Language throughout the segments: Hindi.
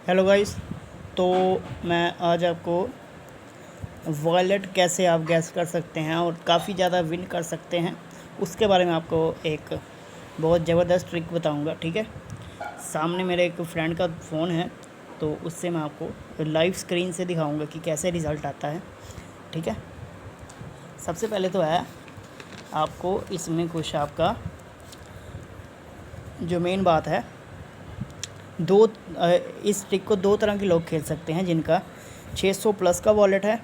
Hello guys. तो मैं आज आपको वॉलेट कैसे आप गैस कर सकते हैं और काफ़ी ज़्यादा विन कर सकते हैं उसके बारे में आपको एक बहुत ज़बरदस्त ट्रिक बताऊंगा। ठीक है, सामने मेरे एक फ्रेंड का फ़ोन है, तो उससे मैं आपको लाइव स्क्रीन से दिखाऊंगा कि कैसे रिज़ल्ट आता है। ठीक है, सबसे पहले तो है आपको इसमें कुछ आपका जो मेन बात है, इस ट्रिक को दो तरह के लोग खेल सकते हैं जिनका 600 प्लस का वॉलेट है।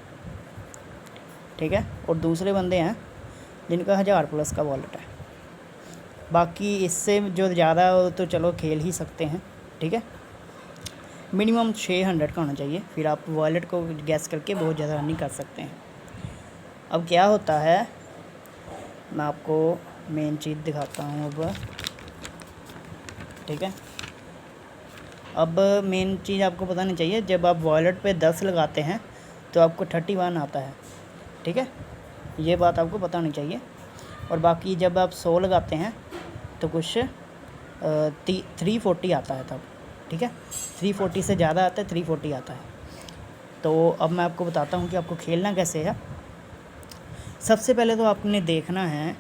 ठीक है, और दूसरे बंदे हैं जिनका 1000 प्लस का वॉलेट है। बाकी इससे जो ज़्यादा हो तो चलो खेल ही सकते हैं। ठीक है, मिनिमम 600 का होना चाहिए, फिर आप वॉलेट को गैस करके बहुत ज़्यादा अर्निंग कर सकते हैं। अब क्या होता है, मैं आपको मेन चीज़ दिखाता हूँ अब। ठीक है, अब मेन चीज़ आपको पता नहीं चाहिए, जब आप वॉलेट पे 10 लगाते हैं तो आपको 31 आता है। ठीक है, ये बात आपको पता नहीं चाहिए। और बाकी जब आप 100 लगाते हैं तो कुछ 340 आता है तब। ठीक है, 340 से ज़्यादा आता है, 340 आता है। तो अब मैं आपको बताता हूँ कि आपको खेलना कैसे है। सबसे पहले तो आपने देखना है,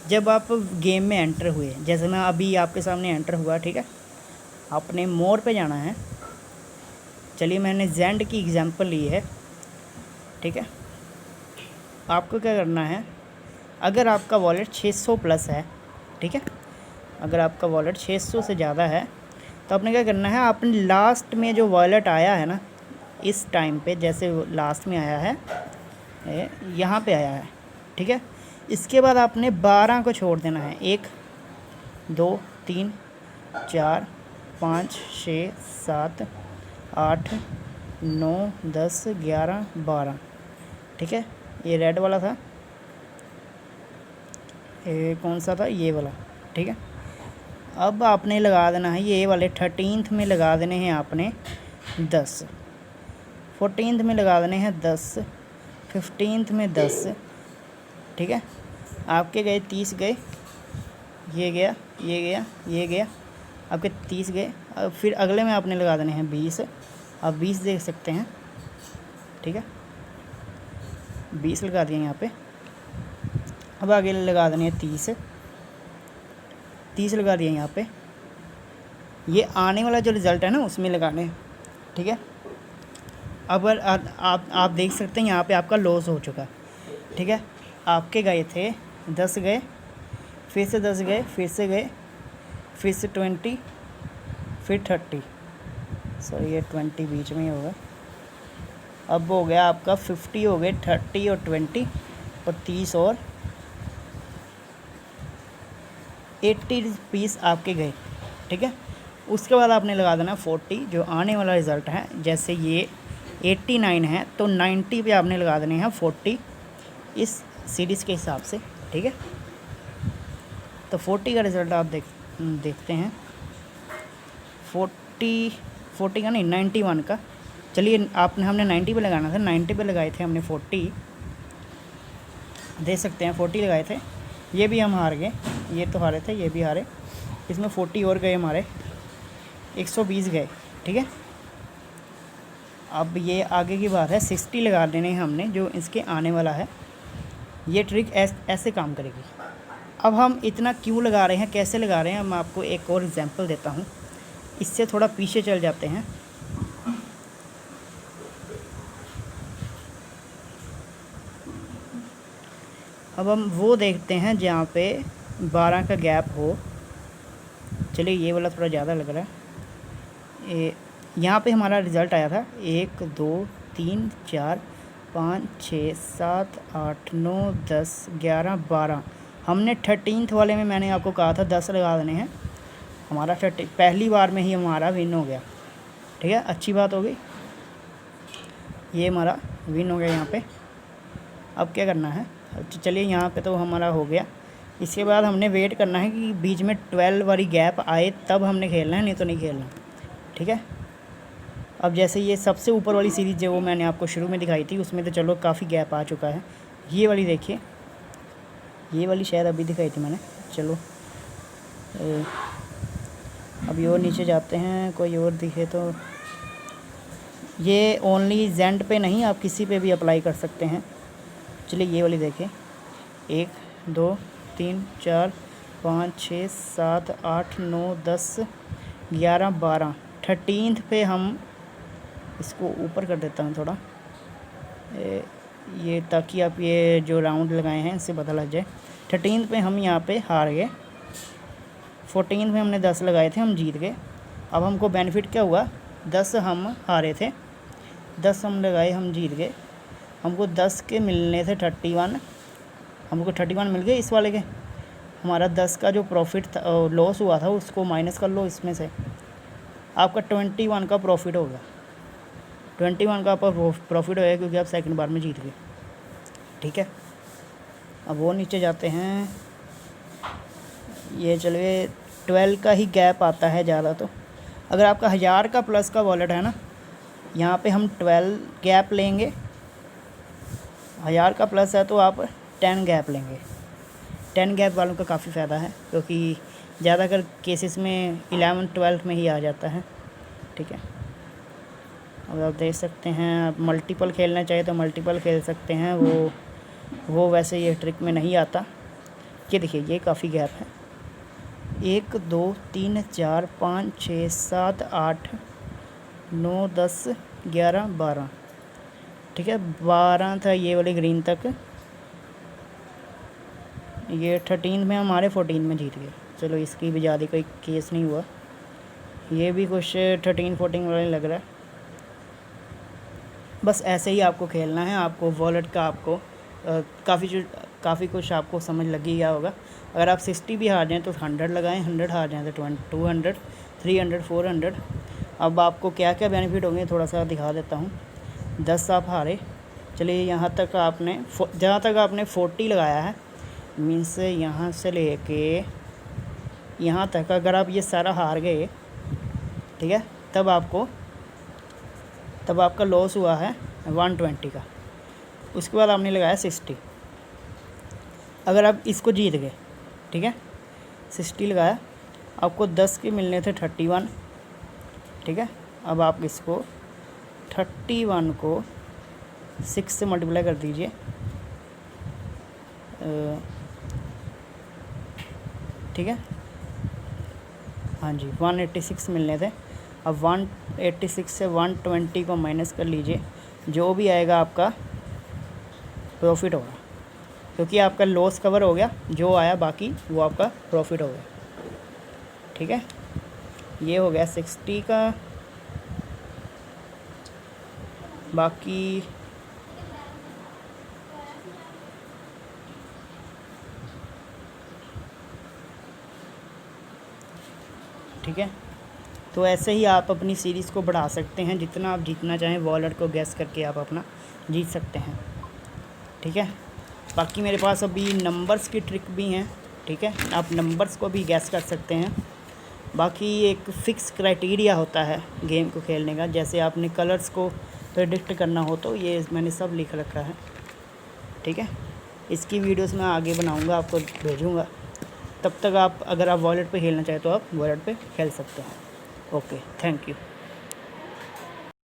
जब आप गेम में एंटर हुए, जैसे मैं अभी आपके सामने एंटर हुआ। ठीक है, आपने मोर पे जाना है। चलिए, मैंने जेंड की एग्जांपल ली है। ठीक है, आपको क्या करना है, अगर आपका वॉलेट 600 प्लस है, ठीक है, अगर आपका वॉलेट 600 से ज़्यादा है तो आपने क्या करना है, आपने लास्ट में जो वॉलेट आया है ना, इस टाइम पे जैसे लास्ट में आया है, यहाँ पे आया है। ठीक है, इसके बाद आपने 12 को छोड़ देना है। 1 2 3 4 5 6 7 8 9 10 11 12। ठीक है, ये रेड वाला था, ये कौन सा था, ये वाला। ठीक है, अब आपने लगा देना है ये वाले 13th में लगा देने हैं आपने 10, 14th में लगा देने हैं 10, 15th में 10। ठीक है, आपके गए 30 गए, ये गया, ये गया, ये गया, आपके 30 गए। अब फिर अगले में आपने लगा देने हैं 20। आप 20 देख सकते हैं। ठीक है, 20 लगा दिए यहाँ पे। अब आगे लगा देने हैं 30, 30 लगा दिए यहाँ पे। ये आने वाला जो रिज़ल्ट है ना, उसमें लगाने हैं। ठीक है, अब आप देख सकते हैं यहाँ पे आपका लॉस हो चुका। ठीक है, आपके गए थे 10 गए, फिर से 10 गए, फिर से गए, फिर से 20, फिर 30। सॉरी, ये 20 बीच में ही होगा। अब हो गया आपका 50, हो गए 30 और 20 और 30 और 80 रुपीस आपके गए। ठीक है, उसके बाद आपने लगा देना 40, जो आने वाला रिज़ल्ट है। जैसे ये 89 है तो 90 पे आपने लगा देने हैं 40, इस सीरीज़ के हिसाब से। ठीक है, तो 40 का रिज़ल्ट आप देखते हैं। 40 का नहीं, 91 का। चलिए, हमने 90 पे लगाना था, 90 पे लगाए थे हमने 40, दे सकते हैं 40 लगाए थे। ये भी हम हार गए, ये तो हारे थे, ये भी हारे। इसमें 40 और गए हमारे, 120 गए। ठीक है, अब ये आगे की बात है, 60 लगा देने हैं हमने, जो इसके आने वाला है। ये ट्रिक ऐसे काम करेगी। अब हम इतना क्यों लगा रहे हैं, कैसे लगा रहे हैं, मैं आपको एक और एग्जांपल देता हूँ। इससे थोड़ा पीछे चल जाते हैं। अब हम वो देखते हैं जहाँ पे 12 का गैप हो। चलिए, ये वाला थोड़ा ज़्यादा लग रहा है। यहाँ पे हमारा रिज़ल्ट आया था 1 2 3 4 5 6 7 8 9 10 11 12। हमने 13th वाले में मैंने आपको कहा था 10 लगा देने हैं। हमारा पहली बार में ही हमारा विन हो गया। ठीक है, अच्छी बात हो गई, ये हमारा विन हो गया यहाँ पे। अब क्या करना है, चलिए यहाँ पे तो हमारा हो गया। इसके बाद हमने वेट करना है कि बीच में 12 वाली गैप आए, तब हमने खेलना है, नहीं तो नहीं खेलना। ठीक है, अब जैसे ये सबसे ऊपर वाली सीरीज़ जो वो मैंने आपको शुरू में दिखाई थी, उसमें तो चलो काफ़ी गैप आ चुका है। ये वाली देखिए, ये वाली शायद अभी दिखाई थी मैंने। चलो अभी और नीचे जाते हैं, कोई और दिखे तो। ये ओनली जेंड पे नहीं, आप किसी पे भी अप्लाई कर सकते हैं। चलिए ये वाली देखें, 1 2 3 4 5 6 7 8 9 10 11 12 13 पे हम इसको ऊपर कर देता हूँ थोड़ा, ये ताकि आप ये जो राउंड लगाए हैं इससे पता लग जाए। 13 पे हम यहाँ पे हार गए, 14 पे हमने 10 लगाए थे, हम जीत गए। अब हमको बेनिफिट क्या हुआ, 10 हम हारे थे, 10 हम लगाए, हम जीत गए। हमको 10 के मिलने थे 31, हमको 31 मिल गए इस वाले के। हमारा 10 का जो प्रॉफिट था, लॉस हुआ था, उसको माइनस कर लो इसमें से, आपका 21 का प्रॉफिट होगा। 21 का आपका प्रॉफिट होगा क्योंकि आप सेकंड बार में जीत गए। ठीक है, अब वो नीचे जाते हैं। ये चलिए 12 का ही गैप आता है ज़्यादा। तो अगर आपका 1000 का प्लस का वॉलेट है ना, यहाँ पे हम 12 गैप लेंगे। 1000 का प्लस है तो आप 10 गैप लेंगे। 10 गैप वालों का काफ़ी फ़ायदा है, क्योंकि ज़्यादातर केसेस में 11 12 में ही आ जाता है। ठीक है, अब आप देख सकते हैं, आप मल्टीपल खेलना चाहे तो मल्टीपल खेल सकते हैं। वो वैसे ये ट्रिक में नहीं आता। ये देखिए, ये काफ़ी गैप है, 1 2 3 4 5 6 7 8 9 10 11 12। ठीक है, 12 था ये वाले ग्रीन तक, ये 13 में हमारे 14 में जीत गए। चलो इसकी भी ज़्यादा कोई केस नहीं हुआ, ये भी कुछ 13 14 वाला लग रहा है। बस ऐसे ही आपको खेलना है। आपको वॉलेट का आपको काफ़ी कुछ आपको समझ लग ही गया होगा। अगर आप 60 भी हार जाएँ तो 100 लगाएं, 100 हार जाएँ तो 200, 300, 400। अब आपको क्या क्या बेनिफिट होंगे थोड़ा सा दिखा देता हूँ। 10 आप हारे, चलिए यहाँ तक आपने जहाँ तक आपने 40 लगाया है, मीन्स यहाँ से लेके यहाँ तक अगर आप ये सारा हार गए, ठीक है, तब आपका लॉस हुआ है 120 का। उसके बाद आपने लगाया 60। अगर आप इसको जीत गए, ठीक है, 60 लगाया, आपको 10 के मिलने थे 31। ठीक है, अब आप इसको 31 को 6 से मल्टीप्लाई कर दीजिए। ठीक है, हाँ जी, 186 मिलने थे। अब 186 से 120 को माइनस कर लीजिए, जो भी आएगा आपका प्रॉफिट होगा, क्योंकि आपका लॉस कवर हो गया, जो आया बाकी वो आपका प्रॉफिट हो गया। ठीक है, ये हो गया 60 का। बाकी ठीक है, तो ऐसे ही आप अपनी सीरीज़ को बढ़ा सकते हैं, जितना आप जीतना चाहें वॉलेट को गैस करके आप अपना जीत सकते हैं। ठीक है, बाकी मेरे पास अभी नंबर्स की ट्रिक भी हैं। ठीक है, आप नंबर्स को भी गैस कर सकते हैं। बाकी एक फ़िक्स क्राइटेरिया होता है गेम को खेलने का, जैसे आपने कलर्स को प्रेडिक्ट करना हो तो ये मैंने सब लिख रखा है। ठीक है, इसकी वीडियोस मैं आगे बनाऊंगा, आपको भेजूंगा। तब तक आप अगर आप वॉलेट पे खेलना चाहें तो आप वॉलेट पे खेल सकते हैं। Okay, thank you.